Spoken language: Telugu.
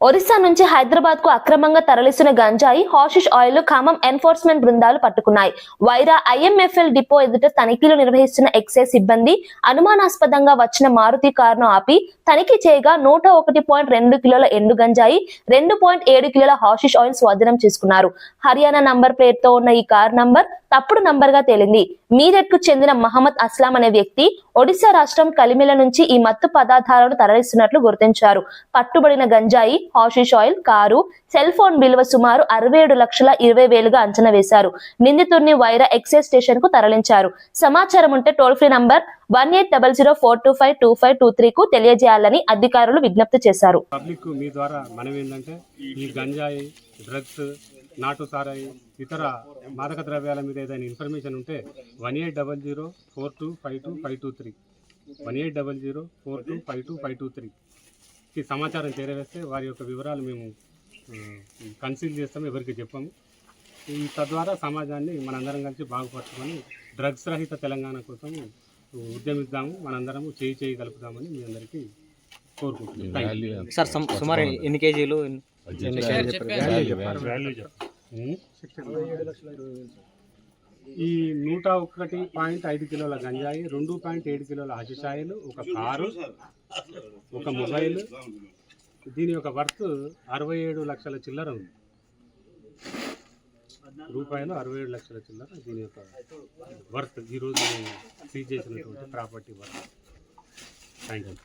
ఒరిస్సా నుంచి హైదరాబాద్ కు అక్రమంగా తరలిస్తున్న గంజాయి, హాషిష్ ఆయిల్ ఖమ్మం ఎన్ఫోర్స్మెంట్ బృందాలు పట్టుకున్నాయి. వైరా IMFL డిపో ఎదుట తనిఖీలు నిర్వహిస్తున్న ఎక్సైజ్ సిబ్బంది అనుమానాస్పదంగా వచ్చిన మారుతి కారును ఆపి తనిఖీ చేయగా 101.2 కిలోల ఎండు గంజాయి, 2.7 కిలోల హాషిష్ ఆయిల్ స్వాధీనం చేసుకున్నారు. హర్యానా నంబర్ ప్లేట్ తో ఉన్న ఈ కారు నంబర్ తప్పుడు నంబర్ గా తేలింది. మీరట్ కు చెందిన మహమ్మద్ అస్లాం అనే వ్యక్తి ఒడిశా రాష్ట్రం కలిమిల నుంచి ఈ మత్తు పదార్థాలను తరలిస్తున్నట్లు గుర్తించారు. పట్టుబడిన గంజాయి, hashish oil, car, cell phone విలువ సుమారు 67,20,000గా అంచనా వేశారు. నిందితుడిని వైరా ఎక్సైజ్ స్టేషన్ కు తరలించారు. సమాచారం ఉంటే టోల్ ఫ్రీ నంబర్ 180042252523 కు తెలియజేయాలని అధికారులు విజ్ఞప్తి చేశారు. పబ్లిక్ మీ ద్వారా మనం ఏంటంటే ఈ గంజాయి, డ్రగ్స్, నాటు సారాయి, ఇతర మాదక ద్రవ్యాల మీద ఏదైనా ఇన్ఫర్మేషన్ ఉంటే 180042252523 180042252523కి సమాచారం చేరవేస్తే వారి యొక్క వివరాలు మేము కన్సిల్ చేస్తాము, ఎవరికి చెప్పాము. తద్వారా సమాజాన్ని మనందరం కలిసి బాగుపరచుకొని డ్రగ్స్ రహిత తెలంగాణ కోసం ఉద్యమిద్దాము, మనందరము చేయి కలుపుదామని మీ అందరికీ కోరుకుంటున్నాం. సార్ సుమారు ఎన్ని కేజీలు? ఈ 101.5 కిలోల గంజాయి, 2.7 కిలోల హషిష్ ఆయిల్, ఒక కారు, ఒక మొబైల్, దీని యొక్క వర్త్ 67 లక్షల చిల్లర ఉంది. రూపాయలు 67 లక్షల చిల్లర దీని యొక్క వర్త్, ఈరోజు సీజ్ చేసినటువంటి ప్రాపర్టీ వర్త్. Thank you.